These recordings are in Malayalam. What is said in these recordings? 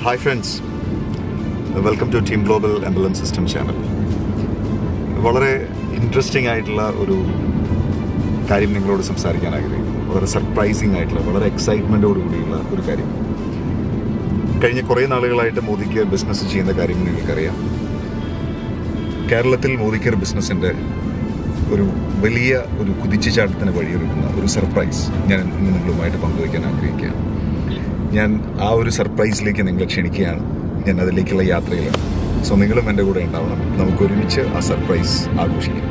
Hi friends, welcome to Team Global Emblem System channel. വളരെ ഇൻട്രസ്റ്റിംഗ് ആയിട്ടുള്ള ഒരു കാര്യം നിങ്ങളോട് സംസാരിക്കാൻ ആഗ്രഹിക്കുന്നു. വളരെ സർപ്രൈസിംഗ് ആയിട്ടുള്ള, വളരെ എക്സൈറ്റ്മെൻറ്റോട് കൂടിയുള്ള ഒരു കാര്യം. കഴിഞ്ഞ കുറേ നാളുകളായിട്ട് മോദിക്കർ ബിസിനസ് ചെയ്യുന്ന കാര്യം നിങ്ങൾക്കറിയാം. കേരളത്തിൽ മോദിക്കർ ബിസിനസ്സിൻ്റെ ഒരു വലിയ ഒരു കുതിച്ചുചാട്ടത്തിന് വഴിയൊരുക്കുന്ന ഒരു സർപ്രൈസ് ഞാൻ ഇന്ന് നിങ്ങളുമായിട്ട് പങ്കുവയ്ക്കാൻ ആഗ്രഹിക്കുകയാണ്. ഞാൻ ആ ഒരു സർപ്രൈസിലേക്ക് നിങ്ങളെ ക്ഷണിക്കുകയാണ്. ഞാൻ അതിലേക്കുള്ള യാത്രയിലാണ്. സോ നിങ്ങളും എൻ്റെ കൂടെ ഉണ്ടാവണം. നമുക്ക് ഒരുമിച്ച് ആ സർപ്രൈസ് ആഘോഷിക്കാം.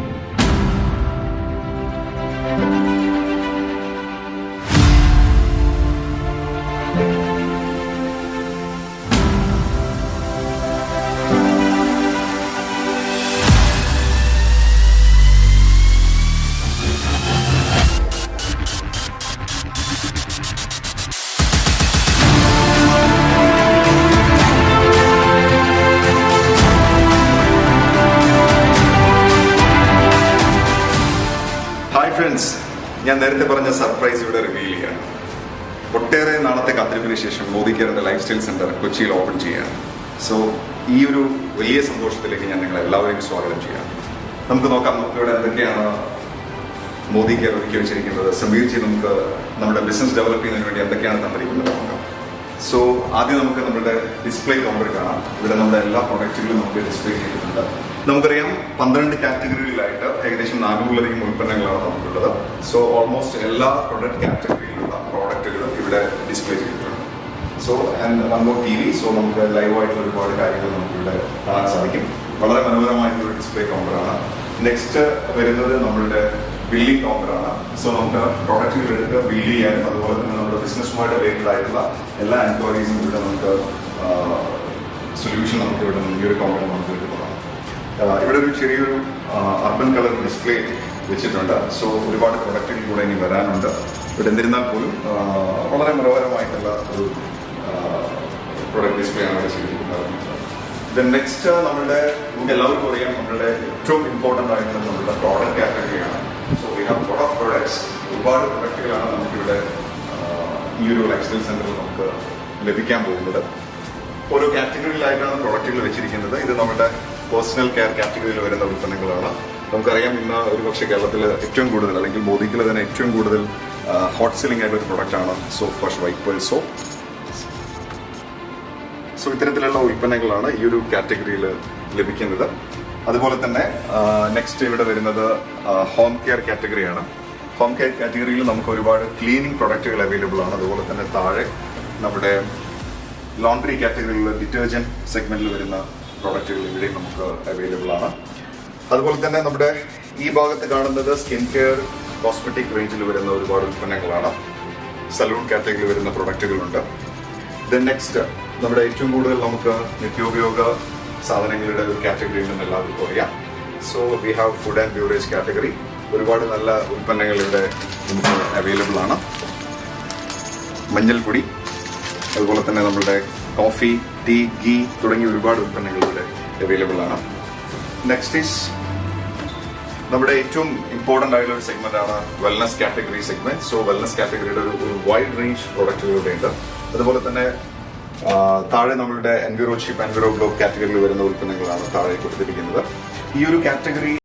ഹായ് ഫ്രണ്ട്സ്, ഞാൻ നേരത്തെ പറഞ്ഞ സർപ്രൈസ് ഇവിടെ റിവീൽ ചെയ്യാണ്. ഒട്ടേറെ നാളത്തെ കാത്തിരിപ്പിന് ശേഷം മോദിക്കറിന്റെ ലൈഫ് സ്റ്റൈൽ സെന്റർ കൊച്ചിയിൽ ഓപ്പൺ ചെയ്യാണ്. സോ ഈ ഒരു വലിയ സന്തോഷത്തിലേക്ക് ഞാൻ നിങ്ങളെ എല്ലാവരെയും സ്വാഗതം ചെയ്യാം. നമുക്ക് നോക്കാം നമുക്കിവിടെ എന്തൊക്കെയാണ് മോദിക്കർ ഒരുക്കി വെച്ചിരിക്കുന്നത്. സമീർജി നമുക്ക് നമ്മുടെ ബിസിനസ് ഡെവലപ്പ് ചെയ്യുന്നതിന് വേണ്ടി എന്തൊക്കെയാണ് തന്നിരിക്കുന്നത് നോക്കാം. സോ ആദ്യം നമുക്ക് നമ്മുടെ ഡിസ്പ്ലേ കൗണ്ടർ കാണാം. ഇവിടെ നമ്മുടെ എല്ലാ പ്രൊഡക്റ്റുകളും നമുക്ക് ഡിസ്പ്ലേ ചെയ്തിട്ടുണ്ട്. നമുക്കറിയാം 12 കാറ്റഗറിയിലായിട്ട് ഏകദേശം 400-ലധികം ഉൽപ്പന്നങ്ങളാണ് നമുക്കുള്ളത്. സോ ഓൾമോസ്റ്റ് എല്ലാ പ്രൊഡക്റ്റ് കാറ്റഗറിയിലുള്ള പ്രോഡക്റ്റുകളും ഇവിടെ ഡിസ്പ്ലേ ചെയ്തിട്ടുണ്ട്. സോ ആൻഡ് നമ്മൾ ടി വി, സോ നമുക്ക് ലൈവായിട്ടുള്ള ഒരുപാട് കാര്യങ്ങൾ നമുക്ക് ഇവിടെ കാണാൻ സാധിക്കും. വളരെ മനോഹരമായിട്ടുള്ള ഡിസ്പ്ലേ കൗണ്ടറാണ്. നെക്സ്റ്റ് വരുന്നത് നമ്മളുടെ ബില്ലിംഗ് കൗണ്ടറാണ്. സോ നമുക്ക് പ്രോഡക്റ്റുകൾ എടുത്ത് ബില്ല് ചെയ്യാനും അതുപോലെ തന്നെ നമ്മുടെ ബിസിനസ്സുമായിട്ട് റിലേറ്റഡ് ആയിട്ടുള്ള എല്ലാ എൻക്വയറീസും ഇവിടെ നമുക്ക് സൊല്യൂഷൻ നമുക്ക് ഇവിടെ ഈ ഒരു കൗണ്ടറിൽ നമുക്ക് കിട്ടുന്നതാണ്. ഇവിടെ ഒരു ചെറിയൊരു അർബൻ കളർ ഡിസ്പ്ലേ വെച്ചിട്ടുണ്ട്. സോ ഒരുപാട് പ്രൊഡക്റ്റുകൾ കൂടെ ഇനി വരാനുണ്ട്. ഇവിടെ എന്നിരുന്നാൽ പോലും വളരെ മനോഹരമായിട്ടുള്ള ഒരു പ്രൊഡക്റ്റ് ഡിസ്പ്ലേ ആണ് ഇവിടെ ചെയ്തിരിക്കുന്നത്. നെക്സ്റ്റ് നമുക്ക് എല്ലാവർക്കും അറിയാം നമ്മളുടെ ഏറ്റവും ഇമ്പോർട്ടൻ്റ് ആയിട്ടുള്ള നമ്മളുടെ പ്രോഡക്റ്റ് കാറ്റഗറിയാണ്. So we have lot of products. ഒരുപാട് പ്രൊഡക്റ്റുകളാണ് നമുക്കിവിടെ ഈ ഒരു ലൈഫ് സ്റ്റൈൽ സെന്ററിൽ നമുക്ക് ലഭിക്കാൻ പോകുന്നത്. ഓരോ കാറ്റഗറിയിലായിട്ടാണ് പ്രൊഡക്റ്റുകൾ വെച്ചിരിക്കുന്നത്. ഇത് നമ്മുടെ പേഴ്സണൽ കെയർ കാറ്റഗറിയിൽ വരുന്ന ഉൽപ്പന്നങ്ങളാണ്. നമുക്കറിയാം ഇന്ന് ഒരുപക്ഷെ കേരളത്തിൽ ഏറ്റവും കൂടുതൽ അല്ലെങ്കിൽ മോദിക്കിൽ തന്നെ ഏറ്റവും കൂടുതൽ ഹോട്ട് സെല്ലിംഗ് ആയിട്ടുള്ള ഒരു പ്രൊഡക്റ്റാണ് soap wash wipe soap. So ഇത്തരത്തിലുള്ള ഉൽപ്പന്നങ്ങളാണ് ഈ ഒരു കാറ്റഗറിയിൽ ലഭിക്കുന്നത്. അതുപോലെ തന്നെ നെക്സ്റ്റ് ഇവിടെ വരുന്നത് ഹോം കെയർ കാറ്റഗറിയാണ്. ഹോം കെയർ കാറ്റഗറിയിൽ നമുക്ക് ഒരുപാട് ക്ലീനിങ് പ്രൊഡക്റ്റുകൾ അവൈലബിൾ ആണ്. അതുപോലെ തന്നെ താഴെ നമ്മുടെ ലോണ്ടറി കാറ്റഗറിയിൽ ഡിറ്റർജന്റ് സെഗ്മെന്റിൽ വരുന്ന പ്രോഡക്റ്റുകൾ ഇവിടെ നമുക്ക് അവൈലബിൾ ആണ്. അതുപോലെ തന്നെ നമ്മുടെ ഈ ഭാഗത്ത് കാണുന്നത് സ്കിൻ കെയർ കോസ്മെറ്റിക് റേഞ്ചിൽ വരുന്ന ഒരുപാട് ഉൽപ്പന്നങ്ങളാണ്. സലൂൺ കാറ്റഗറിയിൽ വരുന്ന പ്രൊഡക്റ്റുകളുണ്ട്. ദെൻ നെക്സ്റ്റ് നമ്മുടെ ഏറ്റവും കൂടുതൽ നമുക്ക് നിത്യോപയോഗ സാധനങ്ങളുടെ ഒരു കാറ്റഗറി ഉണ്ടെന്ന് എല്ലാവർക്കും അറിയാം. So we have food and ബ്യൂറേജ് category. ഒരുപാട് നല്ല ഉൽപ്പന്നങ്ങൾ ഇവിടെ നമുക്ക് അവൈലബിൾ ആണ്. മഞ്ഞൾപ്പൊടി, അതുപോലെ തന്നെ നമ്മുടെ കോഫി, ടീ, ഗീ തുടങ്ങിയ ഒരുപാട് ഉൽപ്പന്നങ്ങൾ ഇവിടെ അവൈലബിൾ ആണ്. നെക്സ്റ്റ് ഈസ് നമ്മുടെ ഏറ്റവും ഇമ്പോർട്ടൻ്റ് ആയിട്ടുള്ള ഒരു സെഗ്മെന്റ് ആണ് wellness category segment. So wellness കാറ്റഗറിയുടെ ഒരു വൈഡ് റേഞ്ച് പ്രൊഡക്റ്റുകൾ ഇവിടെ ഉണ്ട്. അതുപോലെ തന്നെ താഴെ നമ്മളുടെ എൻവിറോ ഷിപ്പ്, എൻവിറോ ഗ്ലോബ് കാറ്റഗറിയിൽ വരുന്ന ഉൽപ്പന്നങ്ങളാണ് താഴെ കൊടുത്തിരിക്കുന്നത്. ഈ ഒരു കാറ്റഗറി